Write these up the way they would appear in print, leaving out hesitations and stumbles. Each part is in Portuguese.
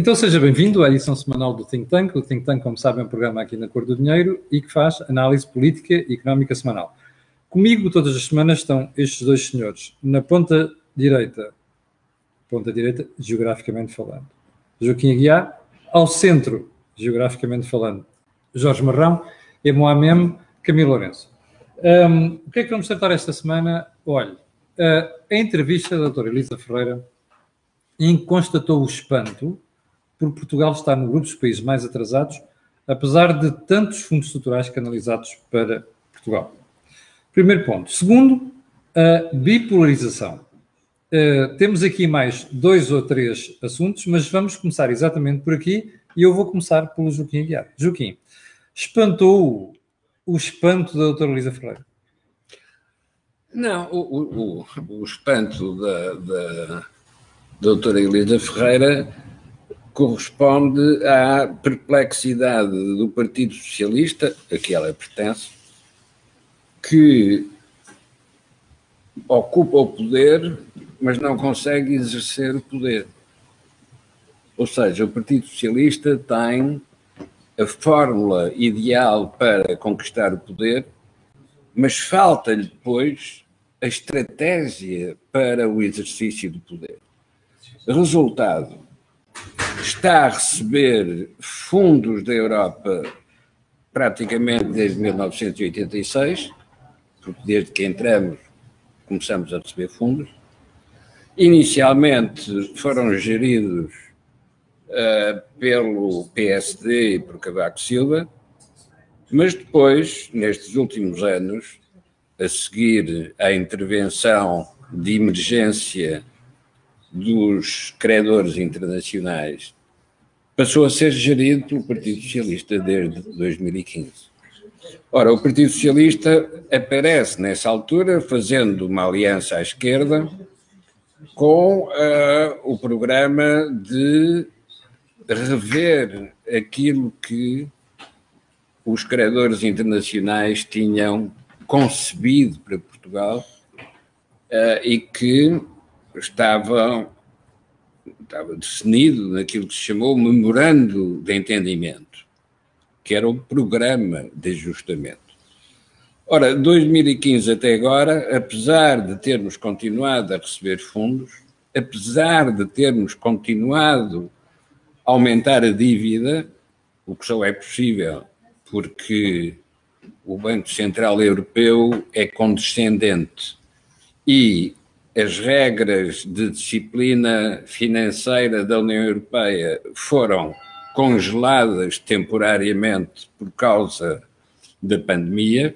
Então seja bem-vindo à edição semanal do Think Tank. O Think Tank, como sabem, é um programa aqui na Cor do Dinheiro e que faz análise política e económica semanal. Comigo, todas as semanas, estão estes dois senhores. Na ponta direita, geograficamente falando, Joaquim Aguiar. Ao centro, geograficamente falando, Jorge Marrão. E Moamem, Camilo Lourenço. O que é que vamos tratar esta semana? Olha, a entrevista da doutora Elisa Ferreira, em que constatou o espanto por Portugal estar no grupo dos países mais atrasados, apesar de tantos fundos estruturais canalizados para Portugal. Primeiro ponto. Segundo, a bipolarização. Temos aqui mais 2 ou 3 assuntos, mas vamos começar exatamente por aqui e eu vou começar pelo Joaquim Aguiar. Joaquim, espantou o espanto da doutora Elisa Ferreira? Não, o espanto da doutora Elisa Ferreira corresponde à perplexidade do Partido Socialista, a que ela pertence, que ocupa o poder, mas não consegue exercer o poder. Ou seja, o Partido Socialista tem a fórmula ideal para conquistar o poder, mas falta-lhe depois a estratégia para o exercício do poder. Resultado: está a receber fundos da Europa praticamente desde 1986, porque desde que entramos começamos a receber fundos. Inicialmente foram geridos pelo PSD e por Cavaco Silva, mas depois, nestes últimos anos, a seguir à intervenção de emergência dos credores internacionais, passou a ser gerido pelo Partido Socialista desde 2015. Ora, o Partido Socialista aparece nessa altura fazendo uma aliança à esquerda com o programa de rever aquilo que os credores internacionais tinham concebido para Portugal e que estava definido naquilo que se chamou Memorando de Entendimento, que era o programa de ajustamento. Ora, 2015 até agora, apesar de termos continuado a receber fundos, apesar de termos continuado a aumentar a dívida, o que só é possível porque o Banco Central Europeu é condescendente e as regras de disciplina financeira da União Europeia foram congeladas temporariamente por causa da pandemia,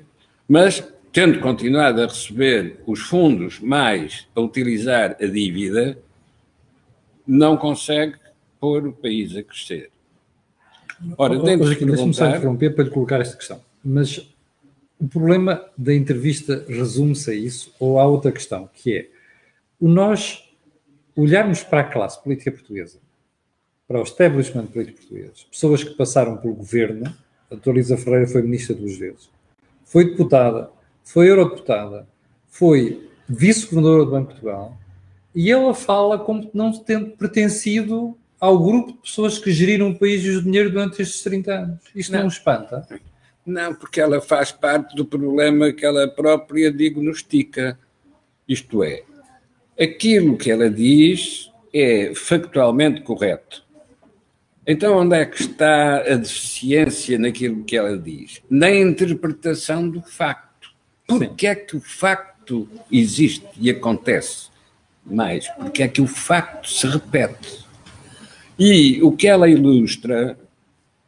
mas, tendo continuado a receber os fundos mais a utilizar a dívida, não consegue pôr o país a crescer. Ora, deixa-me só interromper para lhe colocar esta questão. Mas o problema da entrevista resume-se a isso, ou há outra questão, que é nós olharmos para a classe política portuguesa, para o establishment político português, pessoas que passaram pelo governo. A doutora Elisa Ferreira foi ministra 2 vezes, foi deputada, foi eurodeputada, foi vice-governadora do Banco de Portugal, e ela fala como não tendo pertencido ao grupo de pessoas que geriram o país e o dinheiro durante estes 30 anos. Isto não espanta? Não, porque ela faz parte do problema que ela própria diagnostica. Isto é, aquilo que ela diz é factualmente correto. Então, onde é que está a deficiência naquilo que ela diz? Na interpretação do facto. Porque é que o facto existe e acontece? Mais, porque é que o facto se repete. E o que ela ilustra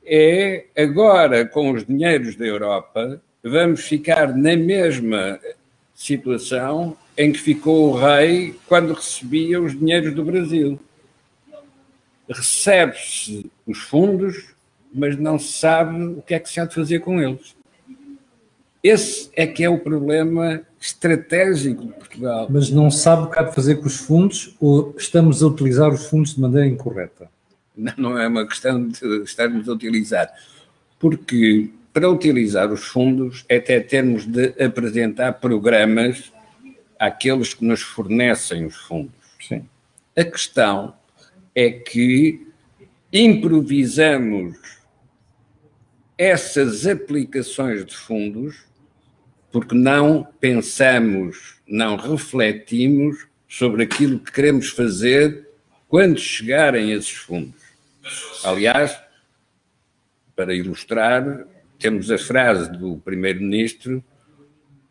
é, agora, com os dinheiros da Europa, vamos ficar na mesma situação em que ficou o rei quando recebia os dinheiros do Brasil. Recebe-se os fundos, mas não se sabe o que é que se há de fazer com eles. Esse é que é o problema estratégico de Portugal. Mas não sabe o que há de fazer com os fundos, ou estamos a utilizar os fundos de maneira incorreta? Não é uma questão de estarmos a utilizar. Porque para utilizar os fundos até temos de apresentar programas àqueles que nos fornecem os fundos. Sim. A questão é que improvisamos essas aplicações de fundos porque não pensamos, não refletimos sobre aquilo que queremos fazer quando chegarem esses fundos. Aliás, para ilustrar, temos a frase do Primeiro-Ministro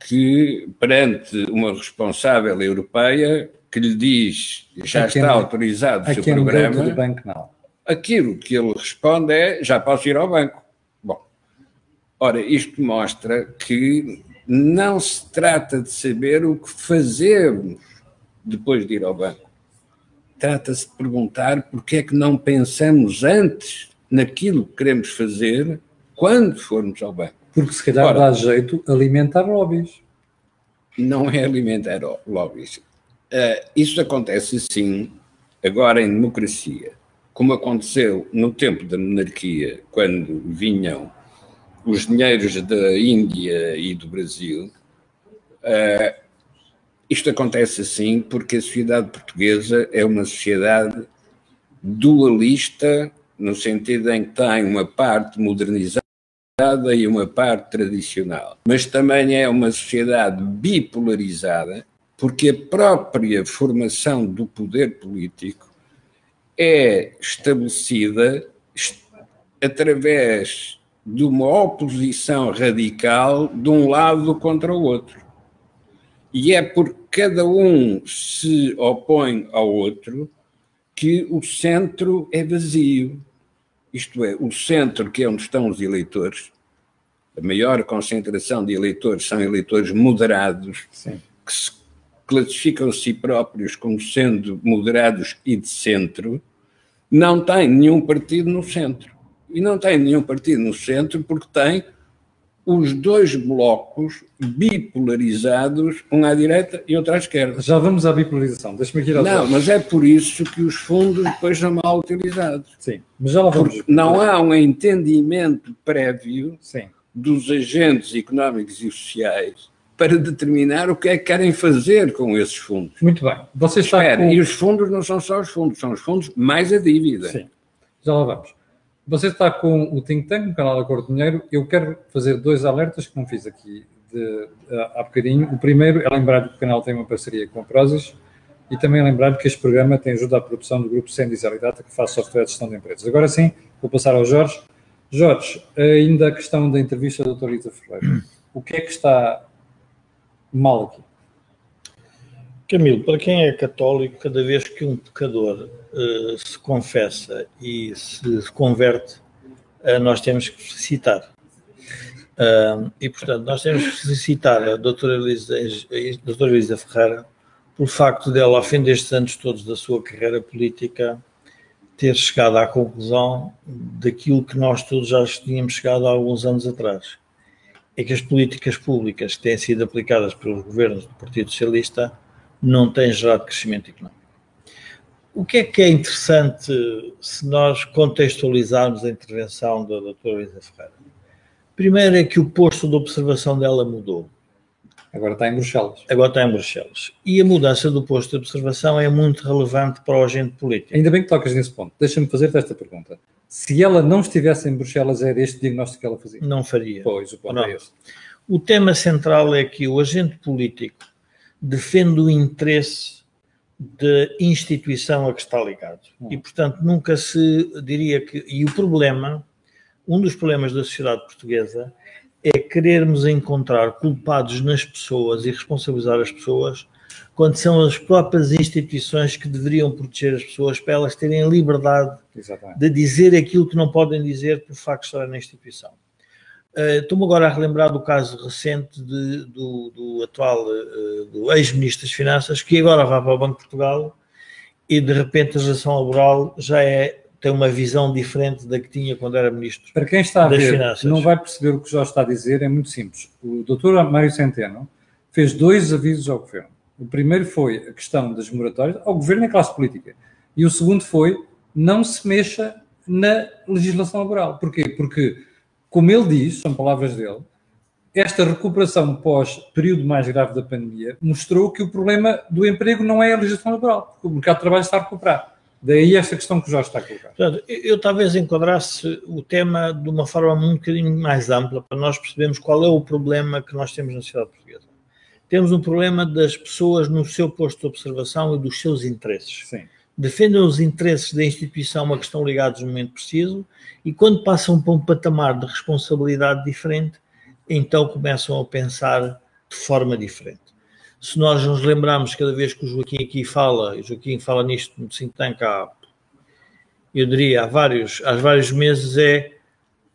que, perante uma responsável europeia, que lhe diz já está autorizado o seu programa, aquilo que ele responde é já posso ir ao banco. Bom, ora, isto mostra que não se trata de saber o que fazemos depois de ir ao banco. Trata-se de perguntar porque é que não pensamos antes naquilo que queremos fazer quando formos ao banco. Porque se calhar dá jeito alimentar lobbies. Não é alimentar lobbies. Isso acontece sim agora em democracia, como aconteceu no tempo da monarquia, quando vinham os dinheiros da Índia e do Brasil. Isto acontece assim porque a sociedade portuguesa é uma sociedade dualista, no sentido em que tem uma parte modernizada e uma parte tradicional. Mas também é uma sociedade bipolarizada, porque a própria formação do poder político é estabelecida através de uma oposição radical de um lado contra o outro. E é porque cada um se opõe ao outro que o centro é vazio. Isto é, o centro, que é onde estão os eleitores, a maior concentração de eleitores são eleitores moderados, sim, que se classificam a si próprios como sendo moderados e de centro, não tem nenhum partido no centro. E não tem nenhum partido no centro porque tem os dois blocos bipolarizados, um à direita e outro à esquerda. Já vamos à bipolarização. Deixa-me aqui Não, mas é por isso que os fundos depois são mal utilizados. Sim, mas já lá vamos. Porque não há um entendimento prévio, sim, dos agentes económicos e sociais para determinar o que é que querem fazer com esses fundos. Muito bem. Você está E os fundos não são só os fundos, são os fundos mais a dívida. Sim, já lá vamos. Você está com o Think Tank, no canal Acordo de Dinheiro. Eu quero fazer dois alertas que não fiz aqui há bocadinho. O primeiro é lembrar que o canal tem uma parceria com a Prozis e também lembrar que este programa tem ajuda à produção do grupo Sendis Data, que faz software de gestão de empresas. Agora sim, vou passar ao Jorge. Jorge, ainda a questão da entrevista da doutora Elisa Ferreira. O que é que está mal aqui? Camilo, para quem é católico, cada vez que um pecador se confessa e se converte, nós temos que felicitar. E, portanto, nós temos que felicitar a doutora Elisa Ferreira pelo facto dela, ao fim destes anos todos da sua carreira política, ter chegado à conclusão daquilo que nós todos já tínhamos chegado há alguns anos atrás. É que as políticas públicas que têm sido aplicadas pelos governos do Partido Socialista não têm gerado crescimento económico. O que é interessante se nós contextualizarmos a intervenção da doutora Elisa Ferreira? Primeiro é que o posto de observação dela mudou. Agora está em Bruxelas. Agora está em Bruxelas. E a mudança do posto de observação é muito relevante para o agente político. Ainda bem que tocas nesse ponto. Deixa-me fazer-te esta pergunta. Se ela não estivesse em Bruxelas, era este diagnóstico que ela fazia? Não faria. Pois, o ponto é esse. O tema central é que o agente político defende o interesse da instituição a que está ligado. E, portanto, nunca se diria que... E o problema, um dos problemas da sociedade portuguesa é querermos encontrar culpados nas pessoas e responsabilizar as pessoas quando são as próprias instituições que deveriam proteger as pessoas para elas terem liberdade de dizer aquilo que não podem dizer por facto de estar na instituição. Estou-me agora a relembrar do caso recente do atual do ex-ministro das Finanças, que agora vai para o Banco de Portugal e de repente a legislação laboral já tem uma visão diferente da que tinha quando era ministro das Finanças. Para quem está a ver, não vai perceber o que o Jorge está a dizer, é muito simples. O doutor Mário Centeno fez 2 avisos ao governo. O primeiro foi a questão das moratórias, ao governo e à classe política. E o segundo foi, não se mexa na legislação laboral. Porquê? Porque, como ele diz, são palavras dele, esta recuperação pós-período mais grave da pandemia mostrou que o problema do emprego não é a legislação laboral, porque o mercado de trabalho está a recuperar. Daí esta questão que o Jorge está a colocar. Portanto, eu talvez enquadrasse o tema de uma forma um bocadinho mais ampla para nós percebermos qual é o problema que nós temos na sociedade portuguesa. Temos um problema das pessoas no seu posto de observação e dos seus interesses. Sim. Defendem os interesses da instituição a que estão ligados no momento preciso e quando passam para um patamar de responsabilidade diferente, então começam a pensar de forma diferente. Se nós nos lembrarmos cada vez que o Joaquim aqui fala, e o Joaquim fala nisto no think tank eu diria há vários meses,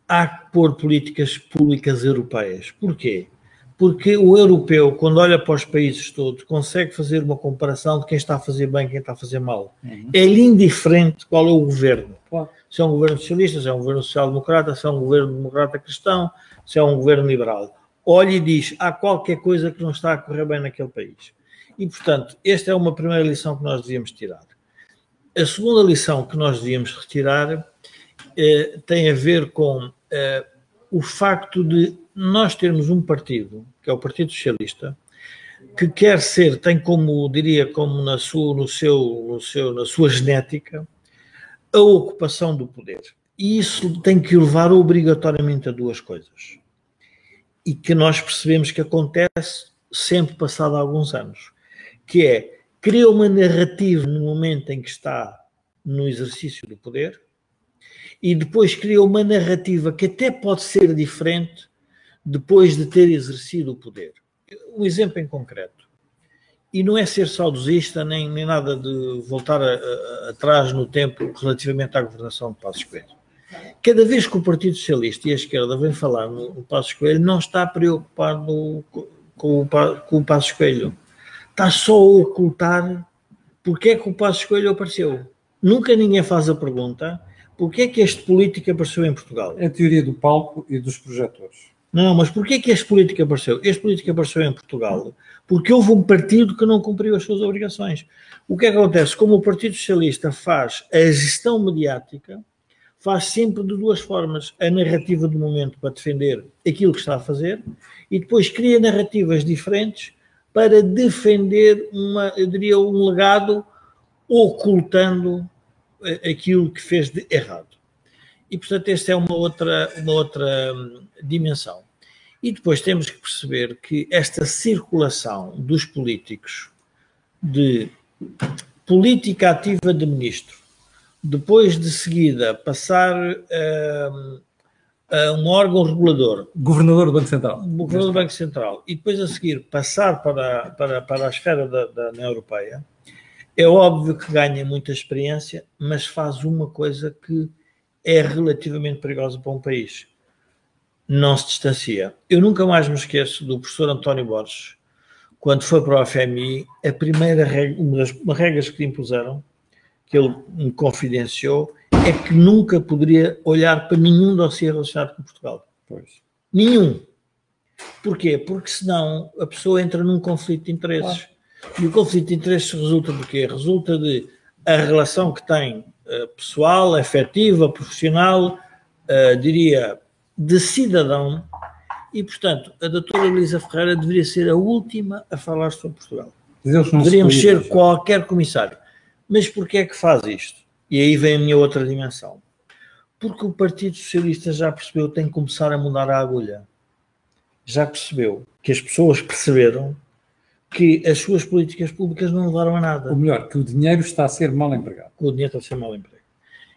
há que pôr políticas públicas europeias. Porquê? Porque o europeu, quando olha para os países todos, consegue fazer uma comparação de quem está a fazer bem e quem está a fazer mal. É-lhe indiferente qual é o governo. Claro. Se é um governo socialista, se é um governo social-democrata, se é um governo democrata-cristão, se é um governo liberal. Olha e diz, há qualquer coisa que não está a correr bem naquele país. E, portanto, esta é uma primeira lição que nós devíamos tirar. A segunda lição que nós devíamos retirar tem a ver com o facto de nós termos um partido, que é o Partido Socialista, que quer ser, tem como, diria, como na sua genética, a ocupação do poder. E isso tem que levar obrigatoriamente a duas coisas. E que nós percebemos que acontece sempre passado alguns anos, que é, cria uma narrativa no momento em que está no exercício do poder e depois cria uma narrativa que até pode ser diferente depois de ter exercido o poder. Um exemplo em concreto. E não é ser saudosista nem nada de voltar atrás no tempo relativamente à governação de Passos Coelho. Cada vez que o Partido Socialista e a esquerda vêm falar no Passos Coelho, não está preocupado com o Passos Coelho. Está só a ocultar porque é que o Passos Coelho apareceu. Nunca ninguém faz a pergunta porque é que este político apareceu em Portugal. É a teoria do palco e dos projetores. Não, mas porquê que este político apareceu? Este político apareceu em Portugal porque houve um partido que não cumpriu as suas obrigações. O que acontece? Como o Partido Socialista faz a gestão mediática, faz sempre de duas formas. A narrativa do momento para defender aquilo que está a fazer e depois cria narrativas diferentes para defender eu diria, um legado ocultando aquilo que fez de errado. E, portanto, esta é uma outra dimensão. E depois temos que perceber que esta circulação dos políticos de política ativa de ministro, depois de seguida passar a um órgão regulador, Governador do Banco Central. Governador do Banco Central, e depois a seguir passar para a esfera da União Europeia, é óbvio que ganha muita experiência, mas faz uma coisa que é relativamente perigosa para um país. Não se distancia. Eu nunca mais me esqueço do professor António Borges, quando foi para o FMI, a primeira regra, uma das regras que lhe impuseram, que ele me confidenciou, é que nunca poderia olhar para nenhum dossiê relacionado com Portugal. Pois. Nenhum. Porquê? Porque senão a pessoa entra num conflito de interesses. Claro. E o conflito de interesses resulta de quê? Resulta de a relação que tem pessoal, afetiva, profissional, diria, de cidadão, e, portanto, a doutora Elisa Ferreira deveria ser a última a falar sobre Portugal. Deveríamos ser qualquer comissário. Mas porquê é que faz isto? E aí vem a minha outra dimensão. Porque o Partido Socialista já percebeu que tem que começar a mudar a agulha. Já percebeu que as pessoas perceberam que as suas políticas públicas não levaram a nada. Ou melhor, que o dinheiro está a ser mal empregado. O dinheiro está a ser mal empregado.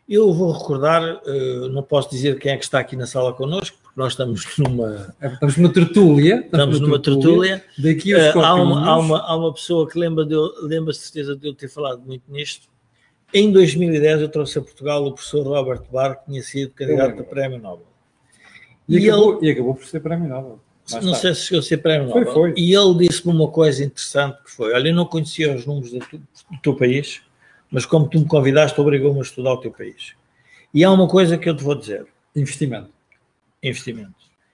Eu vou recordar, não posso dizer quem é que está aqui na sala connosco, porque nós estamos numa... Estamos numa tertúlia. Estamos numa tertúlia. Daqui há uma pessoa que lembra-se de certeza de eu ter falado muito nisto. Em 2010 eu trouxe a Portugal o professor Robert Barr, que tinha sido candidato a Prémio Nobel. E acabou por ser Prémio Nobel. Não sei se chegou a ser Prémio Nobel. Foi. E ele disse-me uma coisa interessante que foi, olha, eu não conhecia os números do teu país, mas como tu me convidaste, obrigou-me a estudar o teu país. E há uma coisa que eu te vou dizer. Investimento.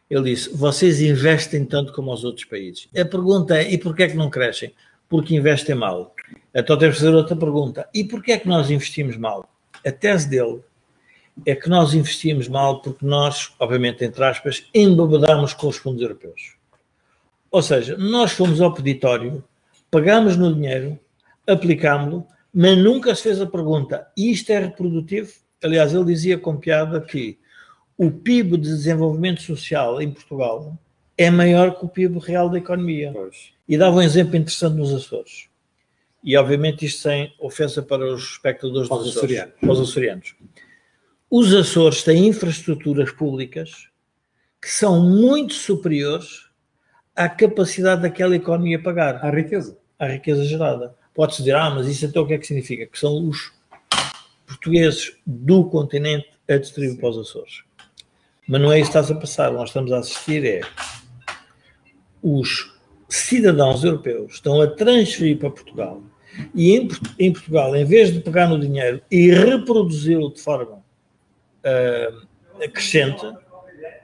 Ele disse, vocês investem tanto como os outros países. A pergunta é, e porquê é que não crescem? Porque investem mal. Então temos que fazer outra pergunta. E porquê é que nós investimos mal? A tese dele é que nós investimos mal porque nós, obviamente, entre aspas, embebedamos com os fundos europeus. Ou seja, nós fomos ao peditório, pagámos no dinheiro, aplicámo-lo, mas nunca se fez a pergunta, isto é reprodutivo? Aliás, ele dizia com piada que o PIB de desenvolvimento social em Portugal é maior que o PIB real da economia. Pois. E dava um exemplo interessante nos Açores. E, obviamente, isto sem ofensa para os espectadores dos Açores, para os açorianos. Os Açores têm infraestruturas públicas que são muito superiores à capacidade daquela economia pagar. À riqueza. À riqueza gerada. Pode-se dizer, mas isso então o que é que significa? Que são os portugueses do continente a distribuir para os Açores. Mas não é isso que está a passar. Nós estamos a assistir os cidadãos europeus estão a transferir para Portugal e em Portugal, em vez de pegar no dinheiro e reproduzi-lo de forma crescente,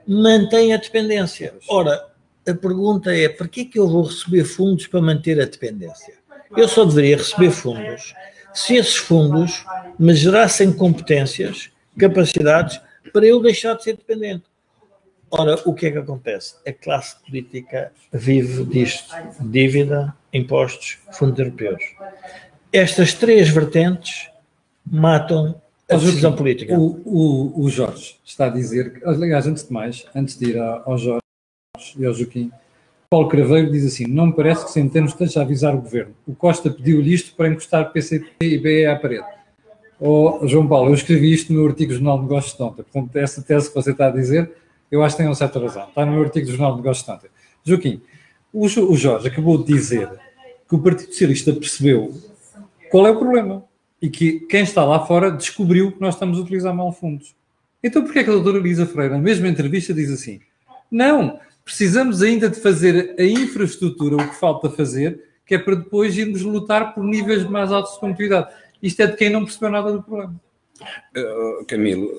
mantém a dependência. Ora, a pergunta é, para que é que eu vou receber fundos para manter a dependência? Eu só deveria receber fundos se esses fundos me gerassem competências, capacidades, para eu deixar de ser dependente. Ora, o que é que acontece? A classe política vive disto. Dívida, impostos, fundos europeus. Estas três vertentes matam a decisão política. O Jorge está a dizer, aliás, antes de mais, antes de ir ao Jorge e ao Joaquim, Paulo Craveiro diz assim, não me parece que Centeno esteja a avisar o governo. O Costa pediu-lhe isto para encostar PCP e BE à parede. João Paulo, eu escrevi isto no artigo do Jornal de Negócios de ontem. Portanto, essa tese que você está a dizer, eu acho que tem uma certa razão. Está no meu artigo do Jornal de Negócios de ontem. Joaquim, o Jorge acabou de dizer que o Partido Socialista percebeu qual é o problema e que quem está lá fora descobriu que nós estamos a utilizar mal fundos. Então, porquê é que a doutora Elisa Ferreira, na mesma entrevista, diz assim, não, precisamos ainda de fazer a infraestrutura, o que falta fazer, que é para depois irmos lutar por níveis mais altos de competitividade. Isto é de quem não percebeu nada do problema. Camilo,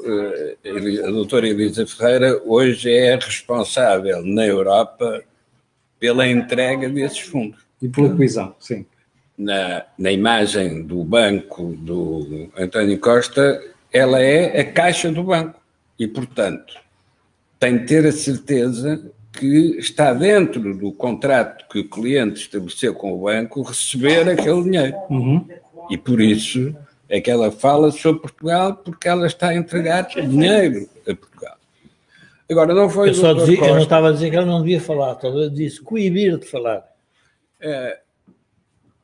a doutora Elisa Ferreira hoje é responsável na Europa pela entrega desses fundos. E pela coesão, sim. Na imagem do banco do António Costa, ela é a caixa do banco. E, portanto, tem de ter a certeza que está dentro do contrato que o cliente estabeleceu com o banco receber aquele dinheiro. Uhum. E por isso é que ela fala sobre Portugal, porque ela está a entregar dinheiro a Portugal. Agora, não foi eu não estava a dizer que ela não devia falar, talvez disse coibir de falar.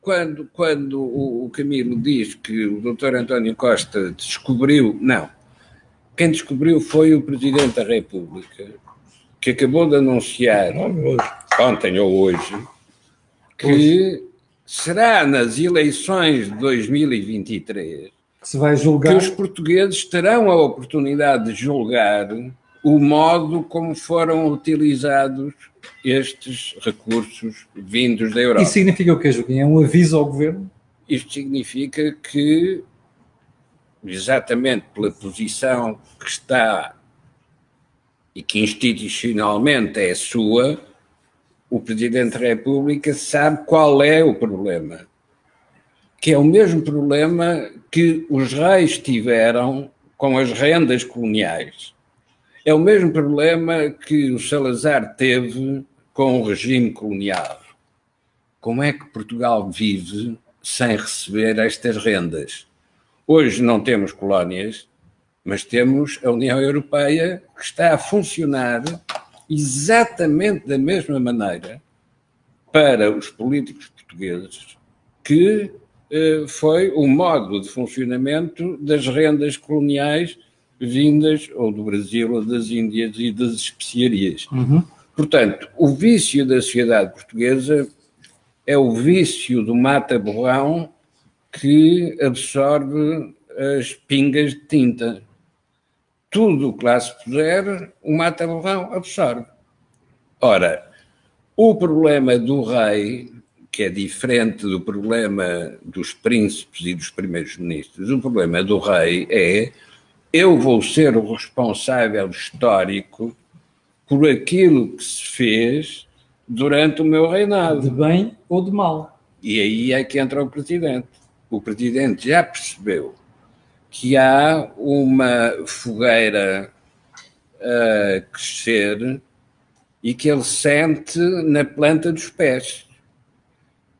Quando o Camilo diz que o Dr. António Costa descobriu, não. Quem descobriu foi o Presidente da República, que acabou de anunciar ontem ou hoje que será nas eleições de 2023 que se vai julgar, que os portugueses terão a oportunidade de julgar o modo como foram utilizados estes recursos vindos da Europa. Isso significa o quê, Joaquim? É um aviso ao governo? Isto significa que, exatamente pela posição que está e que institucionalmente é sua, o Presidente da República sabe qual é o problema. Que é o mesmo problema que os reis tiveram com as rendas coloniais. É o mesmo problema que o Salazar teve com o regime colonial. Como é que Portugal vive sem receber estas rendas? Hoje não temos colónias, mas temos a União Europeia que está a funcionar exatamente da mesma maneira para os políticos portugueses que foi o modo de funcionamento das rendas coloniais vindas ou do Brasil ou das Índias e das especiarias. Uhum. Portanto, o vício da sociedade portuguesa é o vício do mata-borrão que absorve as pingas de tinta. Tudo o que lá se puser, o mata-borrão absorve. Ora, o problema do rei, que é diferente do problema dos príncipes e dos primeiros ministros, o problema do rei é: eu vou ser o responsável histórico por aquilo que se fez durante o meu reinado. De bem ou de mal. E aí é que entra o Presidente. O Presidente já percebeu que há uma fogueira a crescer e que ele sente na planta dos pés.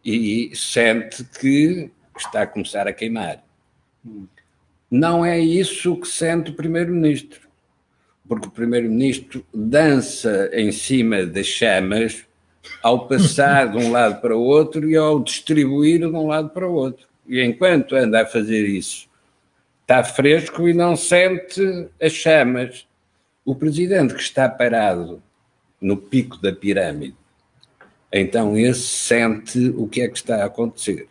E sente que está a começar a queimar. Não é isso que sente o Primeiro-Ministro, porque o Primeiro-Ministro dança em cima das chamas ao passar de um lado para o outro e ao distribuir de um lado para o outro. E enquanto anda a fazer isso, está fresco e não sente as chamas. O presidente que está parado no pico da pirâmide, então esse sente o que é que está a acontecer.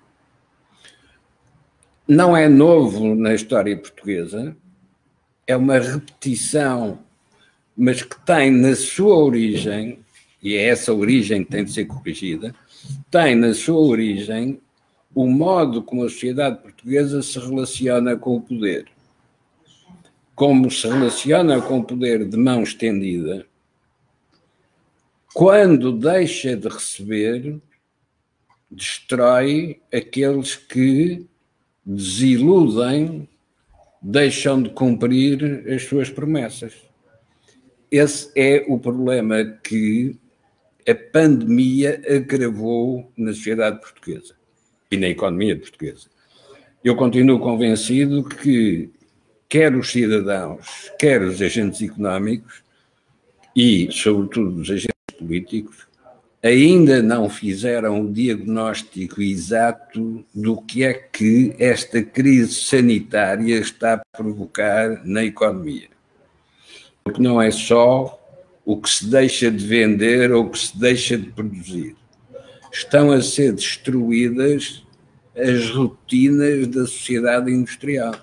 Não é novo na história portuguesa, é uma repetição, mas que tem na sua origem, e é essa origem que tem de ser corrigida, tem na sua origem o modo como a sociedade portuguesa se relaciona com o poder. Como se relaciona com o poder de mão estendida, quando deixa de receber, destrói aqueles que desiludem, deixam de cumprir as suas promessas. Esse é o problema que a pandemia agravou na sociedade portuguesa e na economia portuguesa. Eu continuo convencido que quer os cidadãos, quer os agentes económicos e, sobretudo, os agentes políticos, ainda não fizeram o diagnóstico exato do que é que esta crise sanitária está a provocar na economia. Porque não é só o que se deixa de vender ou o que se deixa de produzir. Estão a ser destruídas as rotinas da sociedade industrial.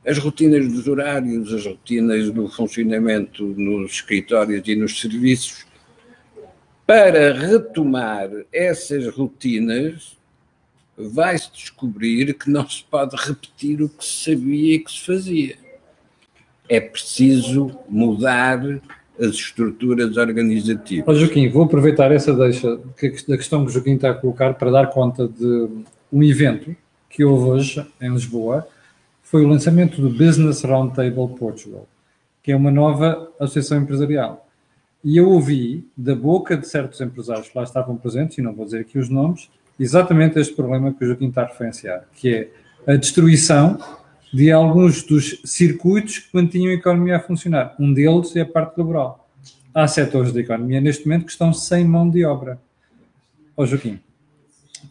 As rotinas dos horários, as rotinas do funcionamento nos escritórios e nos serviços. Para retomar essas rotinas, vai-se descobrir que não se pode repetir o que se sabia e que se fazia. É preciso mudar as estruturas organizativas. Joaquim, vou aproveitar essa deixa da questão que o Joaquim está a colocar para dar conta de um evento que houve hoje em Lisboa. Foi o lançamento do Business Roundtable Portugal, que é uma nova associação empresarial. E eu ouvi da boca de certos empresários que lá estavam presentes, e não vou dizer aqui os nomes, exatamente este problema que o Joaquim está a referenciar, que é a destruição de alguns dos circuitos que mantinham a economia a funcionar. Um deles é a parte laboral. Há setores da economia neste momento que estão sem mão de obra. Joaquim,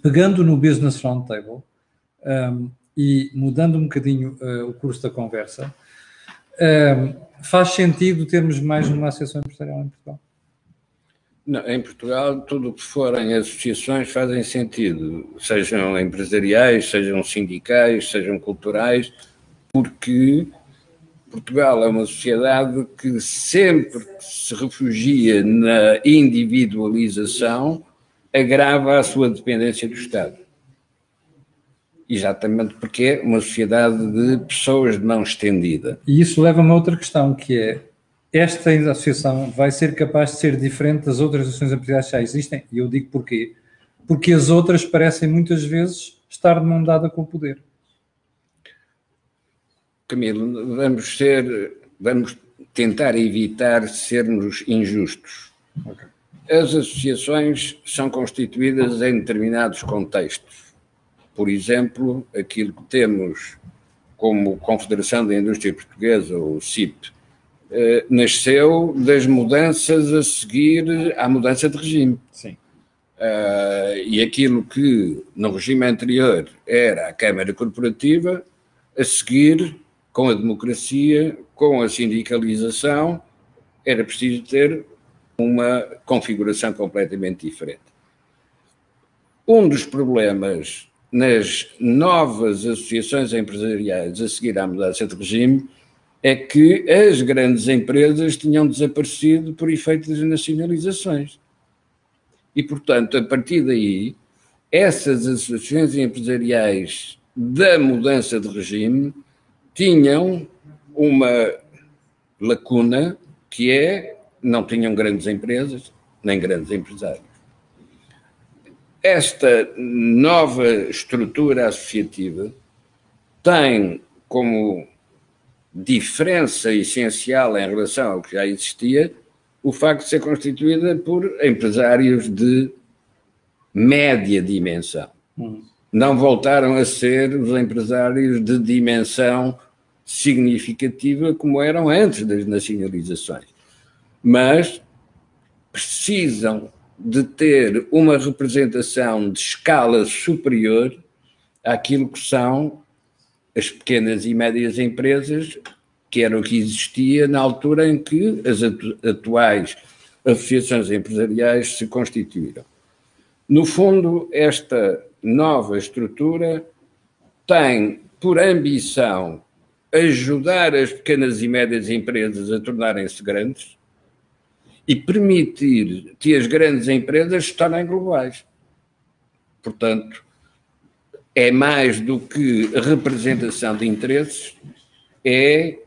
pegando no Business Roundtable e mudando um bocadinho o curso da conversa, faz sentido termos mais uma associação empresarial em Portugal? Não, em Portugal, tudo o que forem associações fazem sentido, sejam empresariais, sejam sindicais, sejam culturais, porque Portugal é uma sociedade que sempre que se refugia na individualização agrava a sua dependência do Estado. Exatamente porque é uma sociedade de pessoas de mão estendida. E isso leva-me a outra questão, que é: esta associação vai ser capaz de ser diferente das outras associações empresariais que já existem? E eu digo porquê. Porque as outras parecem muitas vezes estar de mão dada com o poder. Camilo, vamos tentar evitar sermos injustos. Okay. As associações são constituídas em determinados contextos. Por exemplo, aquilo que temos como Confederação da Indústria Portuguesa, ou CIP, nasceu das mudanças a seguir à mudança de regime. Sim. E aquilo que no regime anterior era a Câmara Corporativa, a seguir, com a democracia, com a sindicalização, era preciso ter uma configuração completamente diferente. Um dos problemas nas novas associações empresariais a seguir à mudança de regime é que as grandes empresas tinham desaparecido por efeito das nacionalizações. E, portanto, a partir daí, essas associações empresariais da mudança de regime tinham uma lacuna, que é, não tinham grandes empresas, nem grandes empresários. Esta nova estrutura associativa tem como diferença essencial em relação ao que já existia o facto de ser constituída por empresários de média dimensão. Não voltaram a ser os empresários de dimensão significativa como eram antes das nacionalizações. Mas precisam de ter uma representação de escala superior àquilo que são as pequenas e médias empresas, que era o que existia na altura em que as atuais associações empresariais se constituíram. No fundo, esta nova estrutura tem por ambição ajudar as pequenas e médias empresas a tornarem-se grandes e permitir que as grandes empresas se tornem globais. Portanto, é mais do que representação de interesses, é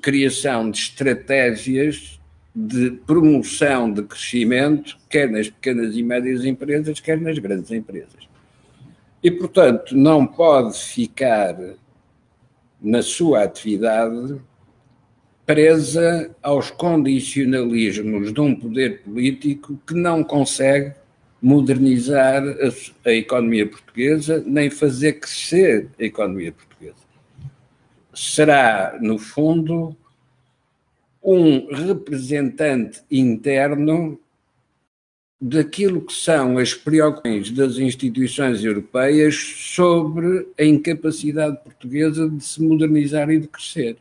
criação de estratégias de promoção de crescimento, quer nas pequenas e médias empresas, quer nas grandes empresas. E, portanto, não pode ficar na sua atividade presa aos condicionalismos de um poder político que não consegue modernizar a economia portuguesa, nem fazer crescer a economia portuguesa. Será, no fundo, um representante interno daquilo que são as preocupações das instituições europeias sobre a incapacidade portuguesa de se modernizar e de crescer.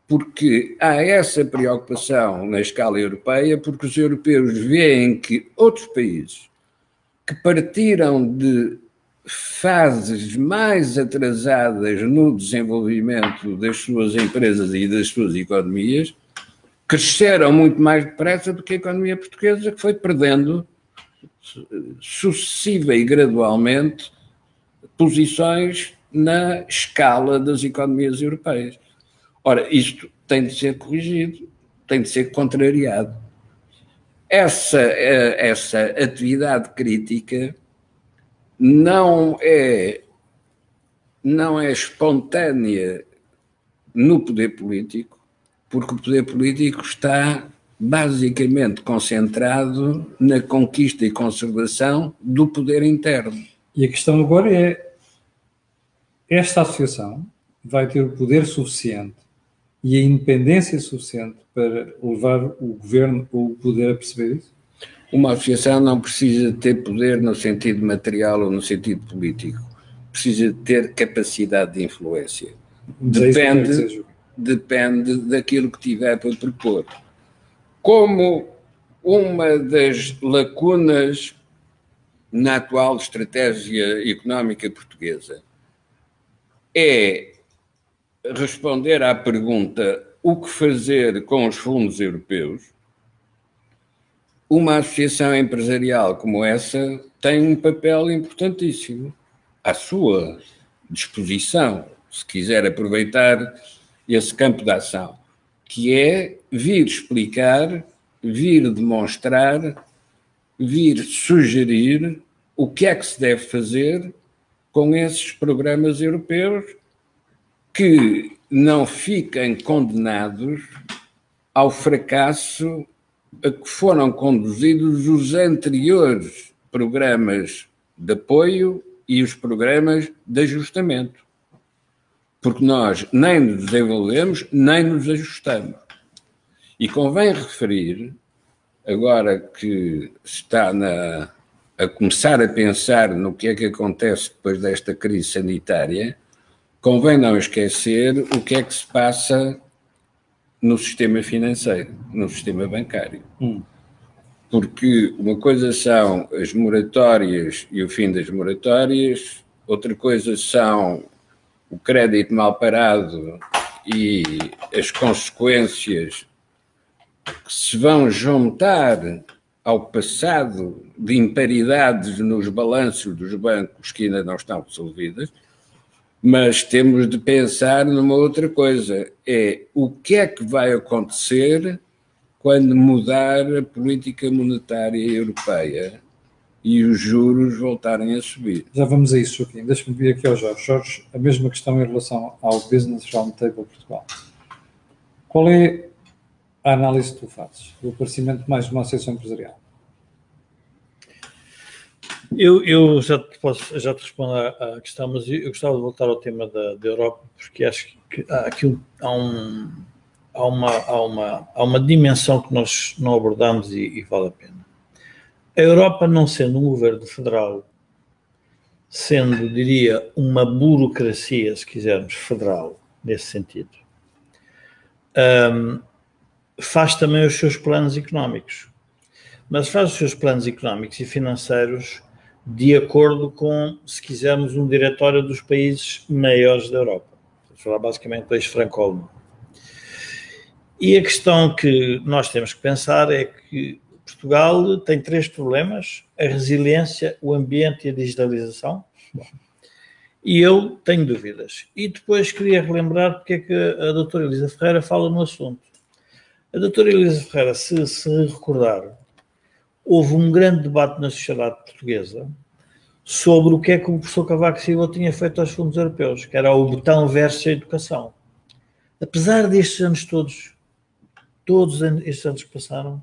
Porque há essa preocupação na escala europeia, porque os europeus veem que outros países que partiram de fases mais atrasadas no desenvolvimento das suas empresas e das suas economias cresceram muito mais depressa do que a economia portuguesa, que foi perdendo sucessiva e gradualmente posições na escala das economias europeias. Ora, isto tem de ser corrigido, tem de ser contrariado. Essa atividade crítica não é espontânea no poder político, porque o poder político está basicamente concentrado na conquista e conservação do poder interno. E a questão agora é, esta associação vai ter o poder suficiente e a independência suficiente para levar o governo ou o poder a perceber isso? Uma associação não precisa ter poder no sentido material ou no sentido político. Precisa ter capacidade de influência. Depende daquilo que tiver para propor. Como uma das lacunas na atual estratégia económica portuguesa é responder à pergunta o que fazer com os fundos europeus, uma associação empresarial como essa tem um papel importantíssimo à sua disposição, se quiser aproveitar esse campo de ação, que é vir explicar, vir demonstrar, vir sugerir o que é que se deve fazer com esses programas europeus que não fiquem condenados ao fracasso a que foram conduzidos os anteriores programas de apoio e os programas de ajustamento. Porque nós nem nos desenvolvemos, nem nos ajustamos. E convém referir, agora que está a começar a pensar no que é que acontece depois desta crise sanitária, convém não esquecer o que é que se passa no sistema financeiro, no sistema bancário. Porque uma coisa são as moratórias e o fim das moratórias, outra coisa são o crédito mal parado e as consequências que se vão juntar ao passado de imparidades nos balanços dos bancos que ainda não estão resolvidas. Mas temos de pensar numa outra coisa, é o que é que vai acontecer quando mudar a política monetária europeia e os juros voltarem a subir. Já vamos a isso, Joaquim. Deixa-me vir aqui ao Jorge. Jorge, a mesma questão em relação ao Business Roundtable Portugal. Qual é a análise que tu fazes do aparecimento de mais uma associação empresarial? Eu já te respondo à questão, mas eu gostava de voltar ao tema da Europa, porque acho que há uma dimensão que nós não abordamos e vale a pena. A Europa, não sendo um governo federal, sendo, diria, uma burocracia, se quisermos, federal, nesse sentido, faz também os seus planos económicos. Mas faz os seus planos económicos e financeiros de acordo com, se quisermos, um diretório dos países maiores da Europa. Vamos falar basicamente do eixo franco-alemão. E a questão que nós temos que pensar é que Portugal tem 3 problemas: a resiliência, o ambiente e a digitalização. Bom, e eu tenho dúvidas. E depois queria relembrar porque é que a doutora Elisa Ferreira fala no assunto. A doutora Elisa Ferreira, se recordar, houve um grande debate na sociedade portuguesa sobre o que é que o professor Cavaco Silva tinha feito aos fundos europeus, que era o botão versus a educação. Apesar destes anos todos estes anos que passaram,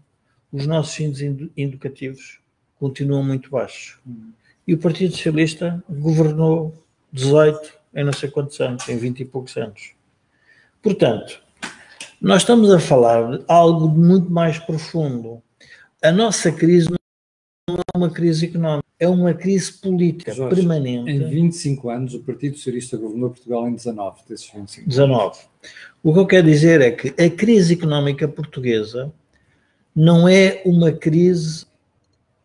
os nossos índices educativos continuam muito baixos. E o Partido Socialista governou 18 em não sei quantos anos, em 20 e poucos anos. Portanto, nós estamos a falar de algo muito mais profundo. A nossa crise não é uma crise económica, é uma crise política, Jorge, permanente. Em 25 anos, o Partido Socialista governou Portugal em 19 desses 25 anos. 19. O que eu quero dizer é que a crise económica portuguesa não é uma crise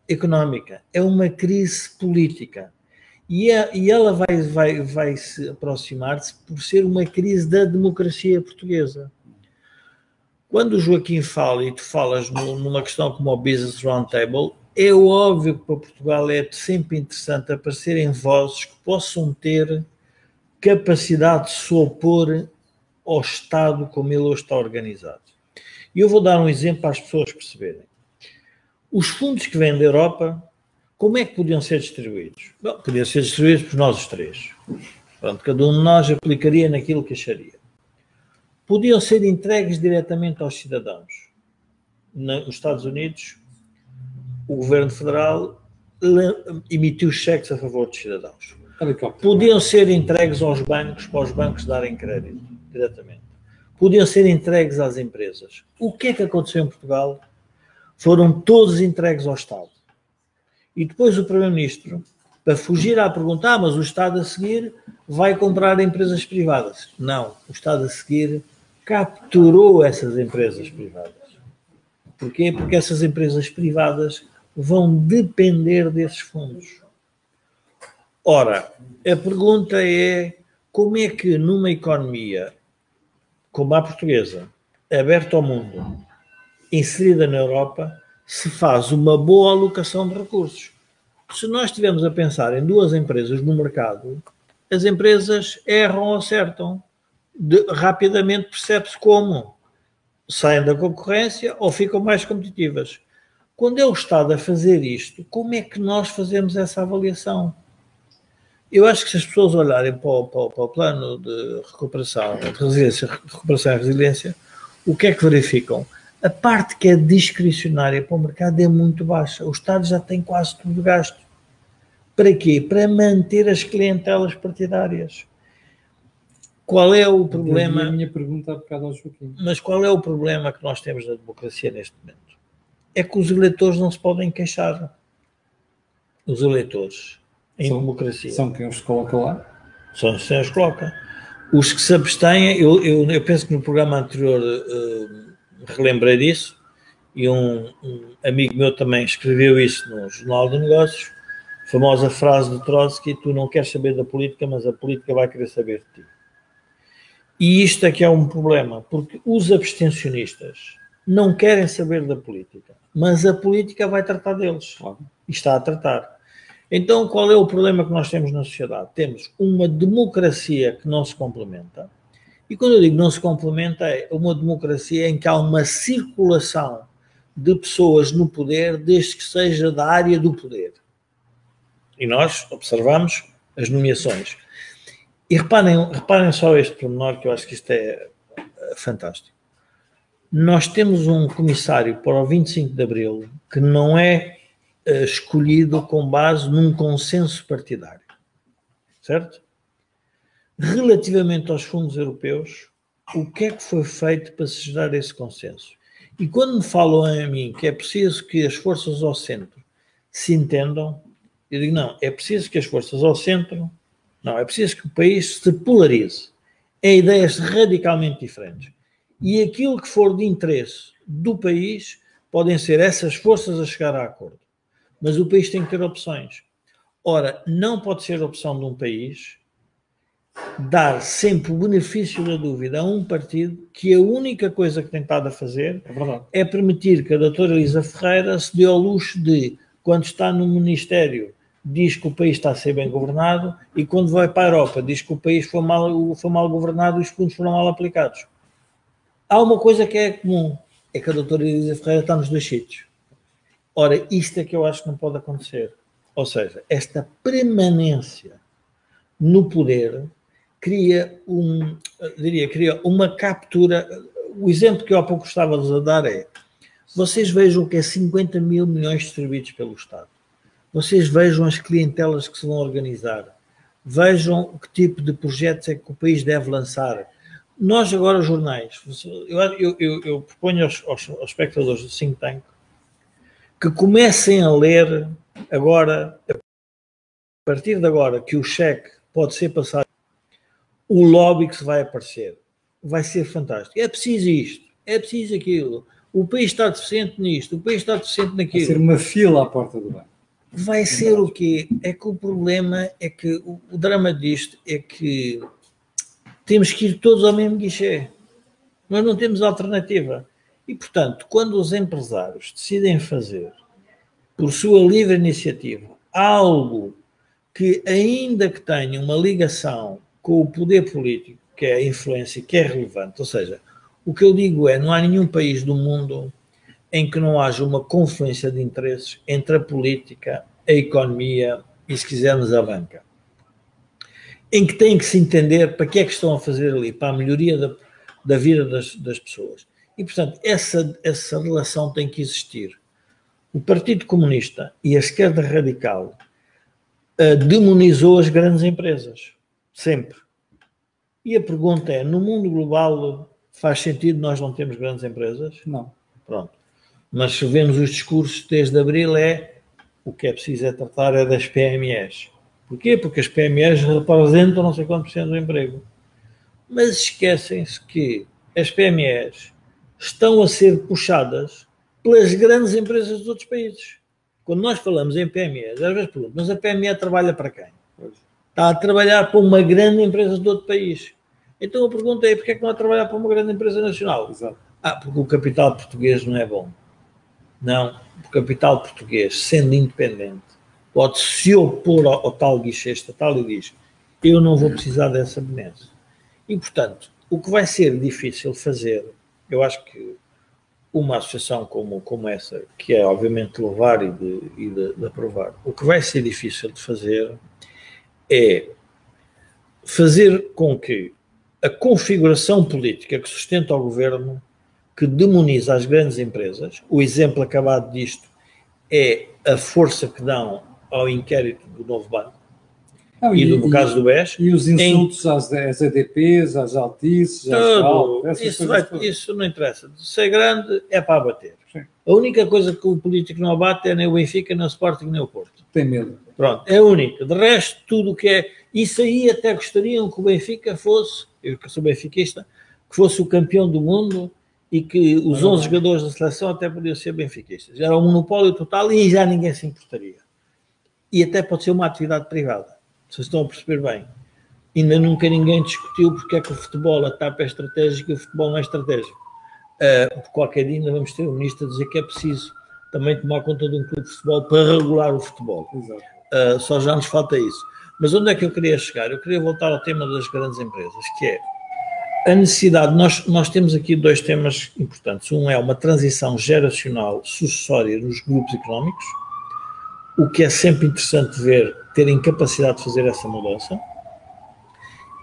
económica, é uma crise política. E ela vai se aproximar-se por ser uma crise da democracia portuguesa. Quando o Joaquim fala, e tu falas numa questão como o Business Roundtable, é óbvio que para Portugal é sempre interessante aparecerem vozes que possam ter capacidade de se opor ao Estado como ele hoje está organizado. E eu vou dar um exemplo para as pessoas perceberem. Os fundos que vêm da Europa, como é que podiam ser distribuídos? Bom, podiam ser distribuídos por nós os 3. Pronto, cada um de nós aplicaria naquilo que acharia. Podiam ser entregues diretamente aos cidadãos. Nos Estados Unidos, o governo federal emitiu cheques a favor dos cidadãos. Podiam ser entregues aos bancos, para os bancos darem crédito diretamente. Podiam ser entregues às empresas. O que é que aconteceu em Portugal? Foram todos entregues ao Estado. E depois o Primeiro-Ministro, para fugir à pergunta, mas o Estado a seguir vai comprar empresas privadas. Não, o Estado a seguir capturou essas empresas privadas. Porquê? Porque essas empresas privadas vão depender desses fundos. Ora, a pergunta é como é que numa economia como a portuguesa, aberta ao mundo, inserida na Europa, se faz uma boa alocação de recursos? Se nós estivermos a pensar em 2 empresas no mercado, as empresas erram ou acertam. Rapidamente percebe-se como saem da concorrência ou ficam mais competitivas. Quando é o Estado a fazer isto, como é que nós fazemos essa avaliação? Eu acho que se as pessoas olharem para o plano de recuperação, de resiliência, recuperação e resiliência, o que é que verificam? A parte que é discricionária para o mercado é muito baixa. O Estado já tem quase tudo gasto. Para quê? Para manter as clientelas partidárias. Qual é o problema? A minha pergunta há bocado ao Joaquim. Mas qual é o problema que nós temos na democracia neste momento? É que os eleitores não se podem queixar. Os eleitores em democracia. São quem os coloca lá? São quem os coloca. Os que se abstêm, eu penso que no programa anterior relembrei disso, e um amigo meu também escreveu isso no Jornal de Negócios, a famosa frase de Trotsky: tu não queres saber da política, mas a política vai querer saber de ti. E isto é que é um problema, porque os abstencionistas não querem saber da política, mas a política vai tratar deles. E está a tratar. Então, qual é o problema que nós temos na sociedade? Temos uma democracia que não se complementa. E quando eu digo não se complementa, é uma democracia em que há uma circulação de pessoas no poder, desde que seja da área do poder. E nós observamos as nomeações. E reparem só este pormenor, que eu acho que isto é fantástico. Nós temos um comissário para o 25 de Abril que não é escolhido com base num consenso partidário, certo? Relativamente aos fundos europeus, o que é que foi feito para se gerar esse consenso? E quando me falam a mim que é preciso que as forças ao centro se entendam, eu digo, não, é preciso que as forças ao centro, não, é preciso que o país se polarize. É ideias radicalmente diferentes. E aquilo que for de interesse do país, podem ser essas forças a chegar a acordo. Mas o país tem que ter opções. Ora, não pode ser a opção de um país dar sempre o benefício da dúvida a um partido que a única coisa que tem estado a fazer é permitir que a doutora Elisa Ferreira se dê ao luxo de, quando está no Ministério, diz que o país está a ser bem governado e quando vai para a Europa diz que o país foi mal governado e os fundos foram mal aplicados. Há uma coisa que é comum, é que a doutora Elisa Ferreira está nos dois sítios. Ora, isto é que eu acho que não pode acontecer. Ou seja, esta permanência no poder cria uma captura. O exemplo que eu há pouco estava a dar é, vocês vejam que é 50 mil milhões distribuídos pelo Estado. Vocês vejam as clientelas que se vão organizar. Vejam que tipo de projetos é que o país deve lançar. Nós agora, os jornais, eu proponho aos espectadores do Think Tank que comecem a ler agora, a partir de agora, que o cheque pode ser passado, o lobby que se vai aparecer. Vai ser fantástico. É preciso isto, é preciso aquilo. O país está deficiente nisto, o país está deficiente naquilo. Vai ser uma fila à porta do banco. Vai ser o quê? É que o problema é que o drama disto é que temos que ir todos ao mesmo guichê. Nós não temos alternativa. E, portanto, quando os empresários decidem fazer, por sua livre iniciativa, algo que, ainda que tenha uma ligação com o poder político, que é a influência, que é relevante, ou seja, o que eu digo é, não há nenhum país do mundo em que não haja uma confluência de interesses entre a política, a economia e, se quisermos, a banca. Em que têm que se entender para que é que estão a fazer ali, para a melhoria da vida das pessoas. E, portanto, essa relação tem que existir. O Partido Comunista e a esquerda radical demonizou as grandes empresas, sempre. E a pergunta é, no mundo global faz sentido nós não termos grandes empresas? Não. Pronto. Mas se vemos os discursos desde abril o que é preciso tratar é das PMEs. Porquê? Porque as PMEs representam não sei quanto por cento do emprego. Mas esquecem-se que as PMEs estão a ser puxadas pelas grandes empresas dos outros países. Quando nós falamos em PMEs, às vezes pergunto, mas a PME trabalha para quem? Está a trabalhar para uma grande empresa de outro país. Então a pergunta é, porquê é que não a trabalhar para uma grande empresa nacional? Exato. Porque o capital português não é bom. Não, o capital português, sendo independente, pode se opor ao tal guichê estatal e diz, eu não vou precisar dessa benesse. E, portanto, o que vai ser difícil fazer, eu acho que uma associação como essa, que é obviamente de levar e de aprovar, o que vai ser difícil de fazer é fazer com que a configuração política que sustenta o governo, que demoniza as grandes empresas, o exemplo acabado disto é a força que dão ao inquérito do Novo Banco, no caso do BES. E os insultos às ADPs, às Altices, às Val, isso não interessa. Ser grande é para abater. Sim. A única coisa que o político não abate é nem o Benfica, nem o Sporting, nem o Porto. Tem medo. Pronto, é a única. De resto, tudo o que é... Isso aí até gostariam que o Benfica fosse, eu que sou benfiquista, que fosse o campeão do mundo e que os 11 jogadores da seleção até podiam ser benfiquistas. Era um monopólio total e já ninguém se importaria. E até pode ser uma atividade privada. Vocês estão a perceber bem. Ainda nunca ninguém discutiu porque é que o futebol, a TAP é estratégico e o futebol não é estratégico. Por qualquer dia ainda vamos ter um ministro a dizer que é preciso também tomar conta de um clube de futebol para regular o futebol. Só já nos falta isso. Mas onde é que eu queria chegar? Eu queria voltar ao tema das grandes empresas, que é a necessidade. Nós temos aqui dois temas importantes. Um é uma transição geracional sucessória nos grupos económicos, o que é sempre interessante ver, terem capacidade de fazer essa mudança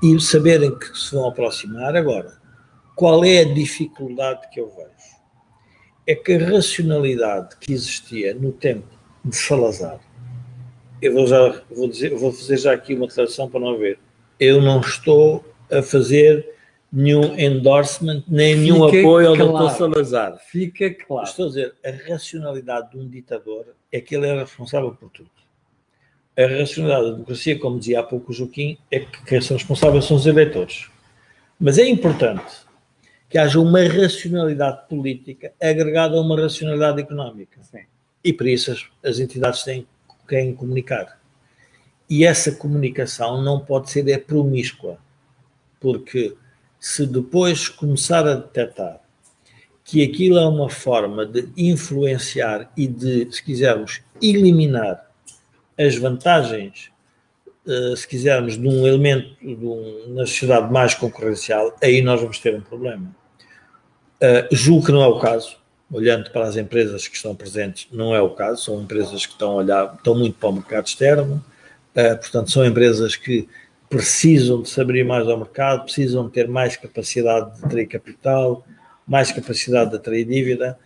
e saberem que se vão aproximar. Agora, qual é a dificuldade que eu vejo? É que a racionalidade que existia no tempo de Salazar. Vou fazer já aqui uma declaração para não ver. Eu não estou a fazer nenhum endorsement, nem nenhum apoio ao Dr. Salazar. Fica claro. Estou a dizer, a racionalidade de um ditador é que ele era responsável por tudo. A racionalidade da democracia, como dizia há pouco o Joaquim, é que quem são responsáveis são os eleitores. Mas é importante que haja uma racionalidade política agregada a uma racionalidade económica. Sim. E por isso as entidades têm que comunicar. E essa comunicação não pode ser promíscua, porque se depois começar a detectar que aquilo é uma forma de influenciar e de, se quisermos, eliminar as vantagens, se quisermos, de um elemento na sociedade mais concorrencial, aí nós vamos ter um problema. Julgo que não é o caso, olhando para as empresas que estão presentes, não é o caso, são empresas que estão muito para o mercado externo, portanto, são empresas que precisam de se abrir mais ao mercado, precisam de ter mais capacidade de atrair capital, mais capacidade de atrair dívida,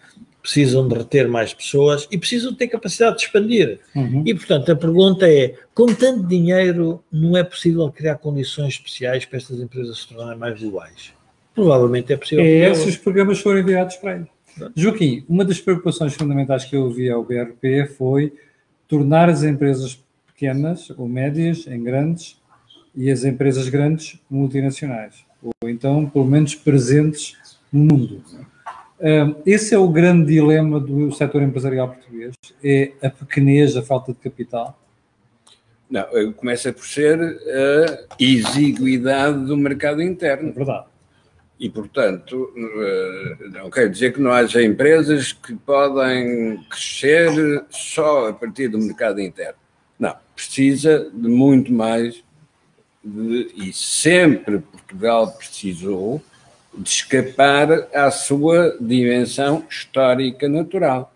precisam de reter mais pessoas e precisam de ter capacidade de expandir. E, portanto, a pergunta é, com tanto dinheiro, não é possível criar condições especiais para estas empresas se tornarem mais globais? Provavelmente é possível. Esses programas foram enviados para aí. Joaquim, uma das preocupações fundamentais que eu ouvi ao BRP foi tornar as empresas pequenas ou médias em grandes e as empresas grandes multinacionais, ou então, pelo menos, presentes no mundo. Esse é o grande dilema do setor empresarial português, é a pequenez, a falta de capital? Não, começa por ser a exiguidade do mercado interno. É verdade. E, portanto, não quer dizer que não haja empresas que podem crescer só a partir do mercado interno. Não, precisa de muito mais, e sempre Portugal precisou de escapar à sua dimensão histórica natural.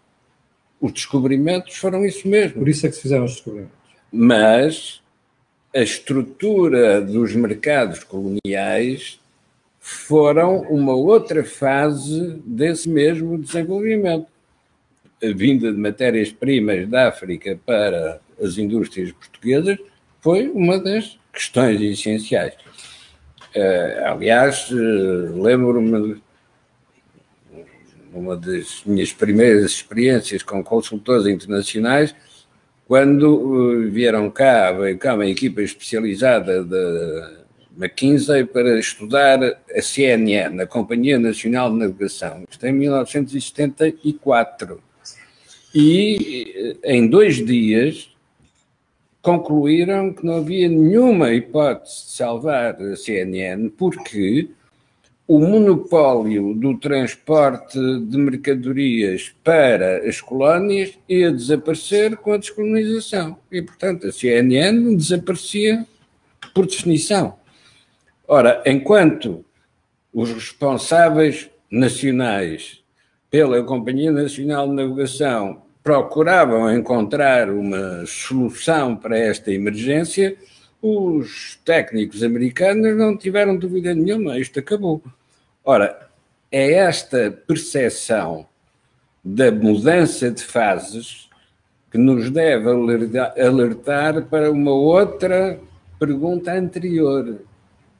Os descobrimentos foram isso mesmo. Por isso é que se fizeram os descobrimentos. Mas a estrutura dos mercados coloniais foram uma outra fase desse mesmo desenvolvimento. A vinda de matérias-primas da África para as indústrias portuguesas foi uma das questões essenciais. Aliás, lembro-me, uma das minhas primeiras experiências com consultores internacionais, quando veio cá uma equipa especializada da McKinsey para estudar a CNN, a Companhia Nacional de Navegação, isto em 1974. E em 2 dias concluíram que não havia nenhuma hipótese de salvar a CNN porque o monopólio do transporte de mercadorias para as colónias ia desaparecer com a descolonização. E, portanto, a CNN desaparecia por definição. Ora, enquanto os responsáveis nacionais pela Companhia Nacional de Navegação procuravam encontrar uma solução para esta emergência, os técnicos americanos não tiveram dúvida nenhuma, isto acabou. Ora, é esta percepção da mudança de fases que nos deve alertar para uma outra pergunta anterior.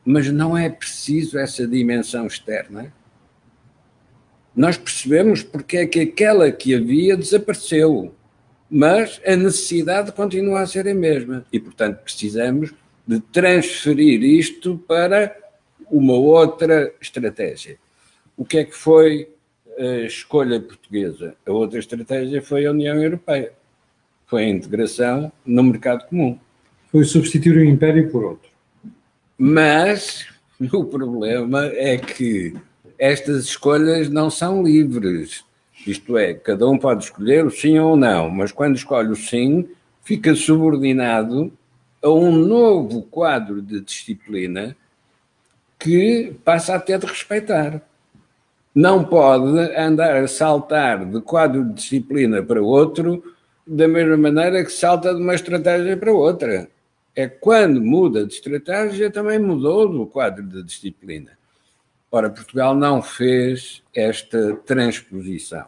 Mas não é preciso essa dimensão externa? Nós percebemos porque é que aquela que havia desapareceu, mas a necessidade continua a ser a mesma e, portanto, precisamos de transferir isto para uma outra estratégia. O que é que foi a escolha portuguesa? A outra estratégia foi a União Europeia. Foi a integração no mercado comum. Foi substituir o império por outro. Mas o problema é que estas escolhas não são livres. Isto é, cada um pode escolher o sim ou o não, mas quando escolhe o sim, fica subordinado a um novo quadro de disciplina que passa a ter de respeitar. Não pode andar a saltar de quadro de disciplina para outro da mesma maneira que salta de uma estratégia para outra. É quando muda de estratégia, também mudou do quadro de disciplina. Ora, Portugal não fez esta transposição.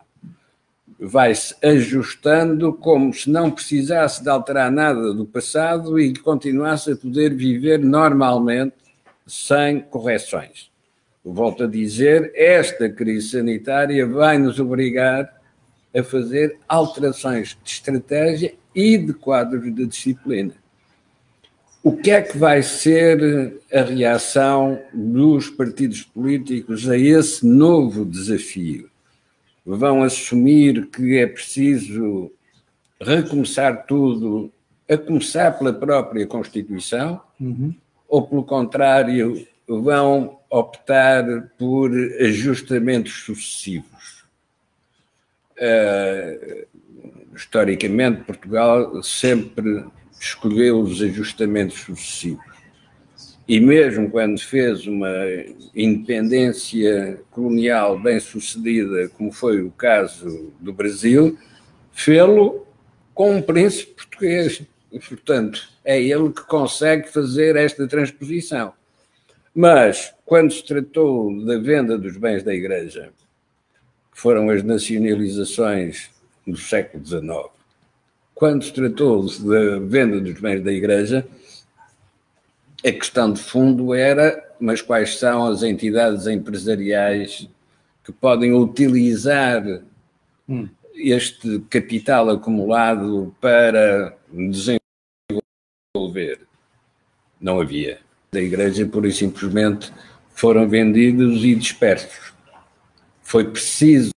vai-se ajustando como se não precisasse de alterar nada do passado e que continuasse a poder viver normalmente sem correções. Volto a dizer, esta crise sanitária vai nos obrigar a fazer alterações de estratégia e de quadros de disciplina. O que é que vai ser a reação dos partidos políticos a esse novo desafio? Vão assumir que é preciso recomeçar tudo, a começar pela própria Constituição, ou, pelo contrário, vão optar por ajustamentos sucessivos? Historicamente, Portugal sempre escolheu os ajustamentos sucessivos. E mesmo quando fez uma independência colonial bem-sucedida, como foi o caso do Brasil, fê-lo com um príncipe português. E, portanto, é ele que consegue fazer esta transposição. Mas, quando se tratou da venda dos bens da Igreja, que foram as nacionalizações do século XIX, quando se tratou da venda dos bens da Igreja, a questão de fundo era, mas quais são as entidades empresariais que podem utilizar este capital acumulado para desenvolver? Não havia. Da Igreja, pura e simplesmente, foram vendidos e dispersos. Foi preciso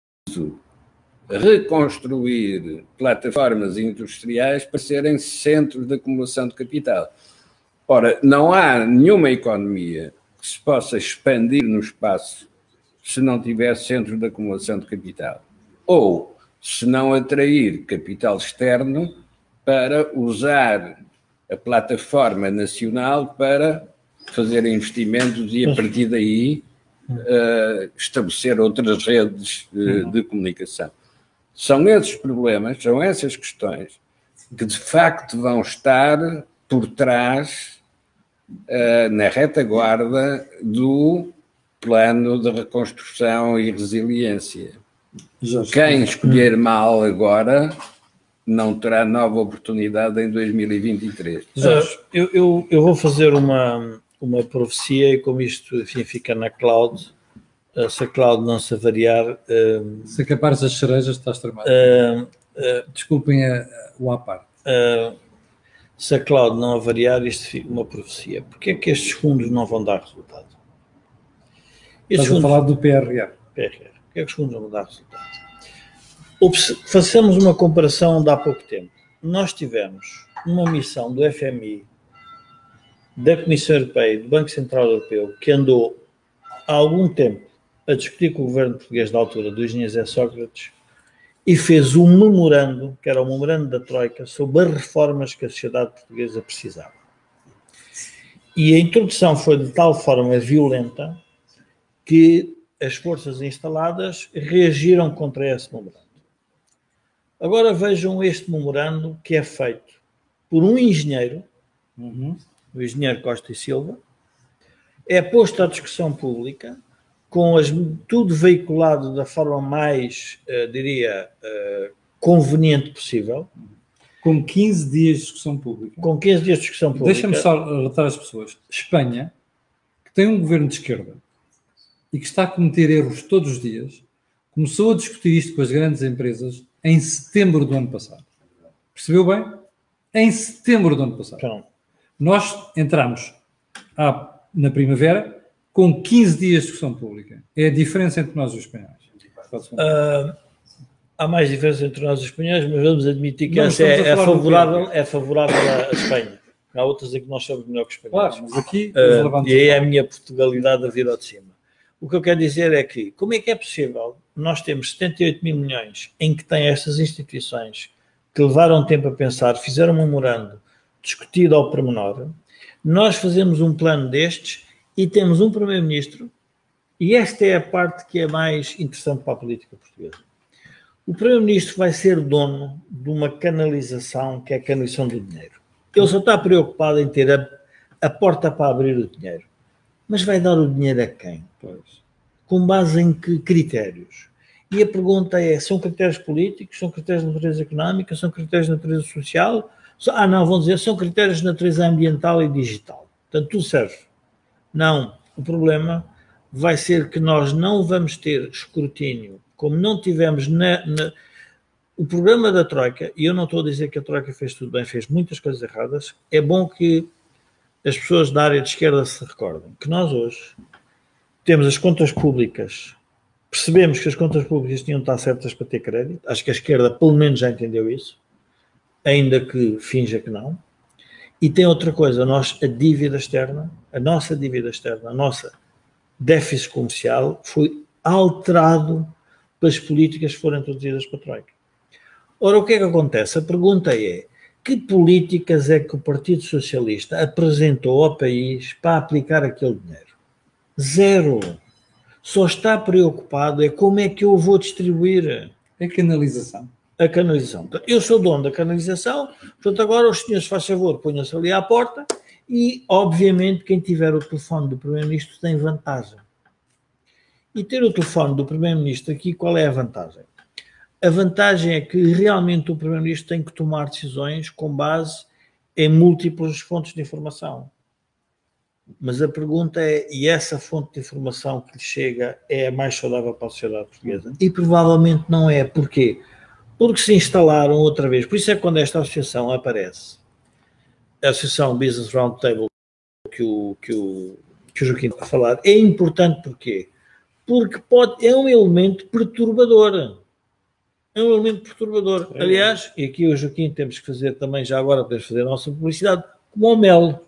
reconstruir plataformas industriais para serem centros de acumulação de capital. Ora, não há nenhuma economia que se possa expandir no espaço se não tiver centro de acumulação de capital. Ou se não atrair capital externo para usar a plataforma nacional para fazer investimentos e, a partir daí, estabelecer outras redes de comunicação. São esses problemas, são essas questões que, de facto, vão estar por trás, na retaguarda do plano de reconstrução e resiliência. Quem escolher mal agora não terá nova oportunidade em 2023. Eu vou fazer uma profecia e, como isto, enfim, fica na cloud, se a cloud não se avariar... Se acabares as cerejas, estás tramado. Desculpem o à parte. Se a cloud não avariar, isto fica uma profecia. Porquê é que estes fundos não vão dar resultado? Estás a falar do PRR. Porquê é que os fundos não vão dar resultado? Façamos uma comparação de há pouco tempo. Nós tivemos uma missão do FMI, da Comissão Europeia e do Banco Central Europeu, que andou há algum tempo a discutir com o governo português da altura, do engenheiro José Sócrates, e fez um memorando, que era o memorando da Troika, sobre as reformas que a sociedade portuguesa precisava. E a introdução foi de tal forma violenta que as forças instaladas reagiram contra esse memorando. Agora vejam este memorando que é feito por um engenheiro, o engenheiro Costa e Silva, é posto à discussão pública, com tudo veiculado da forma mais, conveniente possível. Com 15 dias de discussão pública. Com 15 dias de discussão pública. Deixa-me só relatar às pessoas. Espanha, que tem um governo de esquerda e que está a cometer erros todos os dias, começou a discutir isto com as grandes empresas em setembro do ano passado. Percebeu bem? Em setembro do ano passado. Pronto. Nós entramos na primavera com 15 dias de discussão pública. É a diferença entre nós e os espanhóis. Há mais diferença entre nós e os espanhóis, mas vamos admitir que essa é favorável à Espanha. Há outras em que nós somos melhor que os espanhóis. Claro, mas aqui... e aí é a minha Portugalidade a vir ao de cima. O que eu quero dizer é que, como é que é possível nós temos 78 mil milhões em que tem estas instituições que levaram tempo a pensar, fizeram um memorando, discutido ao pormenor, nós fazemos um plano destes e temos um primeiro-ministro, e esta é a parte que é mais interessante para a política portuguesa. O primeiro-ministro vai ser dono de uma canalização, que é a canalização do dinheiro. Ele só está preocupado em ter a porta para abrir o dinheiro. Mas vai dar o dinheiro a quem? Pois. Com base em que critérios? E a pergunta é, são critérios políticos, são critérios de natureza económica, são critérios de natureza social? Não, vão dizer, são critérios de natureza ambiental e digital. Portanto, tudo serve. Não, o problema vai ser que nós não vamos ter escrutínio, como não tivemos o programa da Troika, e eu não estou a dizer que a Troika fez tudo bem, fez muitas coisas erradas, é bom que as pessoas da área de esquerda se recordem que nós hoje temos as contas públicas, percebemos que as contas públicas tinham de estar certas para ter crédito, acho que a esquerda pelo menos já entendeu isso, ainda que finja que não, e tem outra coisa, a nossa dívida externa, a nossa déficit comercial foi alterado pelas políticas que foram introduzidas para a Troika. Ora, o que é que acontece? A pergunta é, que políticas é que o Partido Socialista apresentou ao país para aplicar aquele dinheiro? Zero. Só está preocupado é como é que eu vou distribuir. A canalização. A canalização. Eu sou dono da canalização, portanto agora os senhores, faz favor, ponham-se ali à porta e, obviamente, quem tiver o telefone do Primeiro-Ministro tem vantagem. E ter o telefone do Primeiro-Ministro aqui, qual é a vantagem? A vantagem é que realmente o Primeiro-Ministro tem que tomar decisões com base em múltiplas fontes de informação. Mas a pergunta é, e essa fonte de informação que lhe chega é a mais saudável para a sociedade portuguesa? E provavelmente não é. Porquê? Porque se instalaram outra vez. Por isso é que quando esta associação aparece, a Associação Business Roundtable que o Joaquim está a falar, é importante porquê? Porque é um elemento perturbador. É um elemento perturbador. Aliás, e aqui o Joaquim temos que fazer também, já agora podemos fazer a nossa publicidade, como o MEL.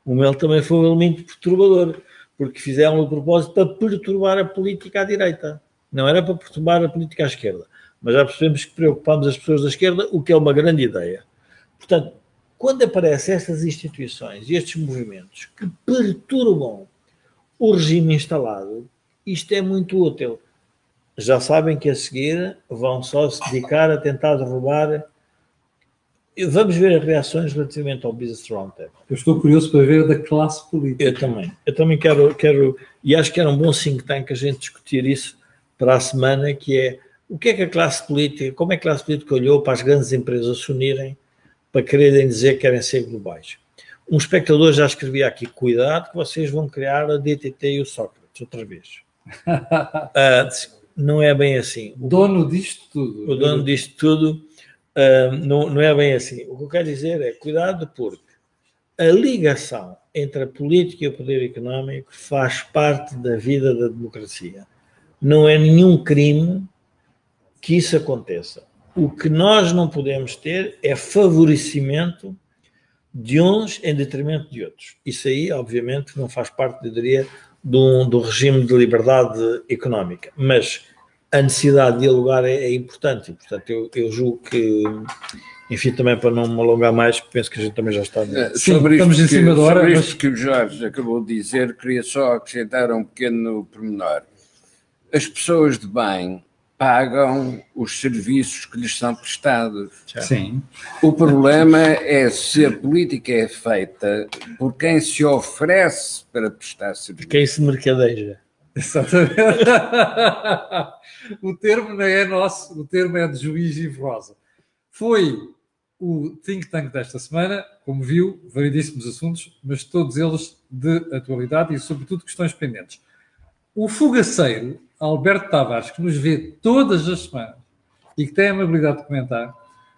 O MEL também foi um elemento perturbador, porque fizeram o propósito para perturbar a política à direita. Não era para perturbar a política à esquerda. Mas já percebemos que preocupamos as pessoas da esquerda, o que é uma grande ideia. Portanto, quando aparecem estas instituições e estes movimentos que perturbam o regime instalado, isto é muito útil. Já sabem que a seguir vão só se dedicar a tentar derrubar. Vamos ver as reações relativamente ao Business Roundtable. Eu estou curioso para ver da classe política. Eu também quero, e acho que era um bom think tank a gente discutir isso para a semana, que é o que é que a classe política, como é que a classe política olhou para as grandes empresas se unirem para quererem dizer que querem ser globais. Um espectador já escrevia aqui, cuidado que vocês vão criar a DTT e o Sócrates outra vez. Não é bem assim. O dono disto tudo. O dono disto tudo não é bem assim. O que eu quero dizer é, cuidado porque a ligação entre a política e o poder económico faz parte da vida da democracia. Não é nenhum crime que isso aconteça. O que nós não podemos ter é favorecimento de uns em detrimento de outros. Isso aí, obviamente, não faz parte, eu diria, do regime de liberdade económica. Mas a necessidade de dialogar é importante. E, portanto, eu julgo que, enfim, também para não me alongar mais, penso que a gente também já está... Sim, estamos em cima da hora. Sobre isto que o Jorge acabou de dizer, queria só acrescentar um pequeno pormenor. As pessoas de bem pagam os serviços que lhes são prestados. Sim. O problema é se a política é feita por quem se oferece para prestar serviços. Quem se mercadeja. Exatamente. O termo não é nosso, o termo é de Juiz e Rosa. Foi o think tank desta semana, como viu, variedíssimos assuntos, mas todos eles de atualidade e, sobretudo, questões pendentes. O fugaceiro Alberto Tavares, que nos vê todas as semanas e que tem a amabilidade de comentar,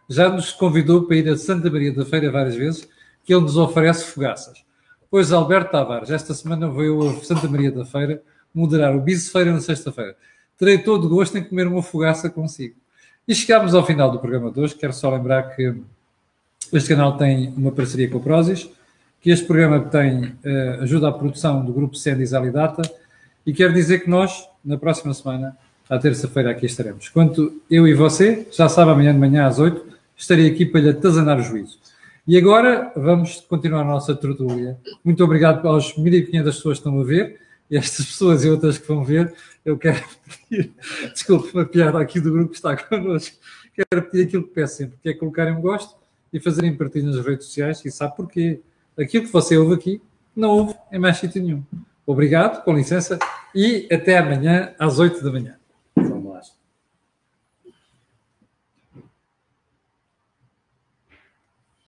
já nos convidou para ir a Santa Maria da Feira várias vezes, que ele nos oferece fogaças. Pois Alberto Tavares, esta semana veio a Santa Maria da Feira moderar o Biso Feira na sexta-feira. Terei todo o gosto em comer uma fogaça consigo. E chegámos ao final do programa de hoje. Quero só lembrar que este canal tem uma parceria com o Prozis, que este programa tem ajuda à produção do grupo Sendis Alidata, e quero dizer que nós, na próxima semana, à terça-feira, aqui estaremos. Quanto eu e você, já sabe, amanhã de manhã às 8, estarei aqui para lhe atazanar o juízo. E agora vamos continuar a nossa tertúlia. Muito obrigado aos 1.500 pessoas que estão a ver, e estas pessoas e outras que vão ver. Eu quero pedir, desculpe, uma piada aqui do grupo que está connosco, quero pedir aquilo que peço sempre, que é colocarem um gosto e fazerem partilha nas redes sociais, e sabe porquê? Aquilo que você ouve aqui, não ouve em mais sítio nenhum. Obrigado, com licença, e até amanhã às 8 da manhã.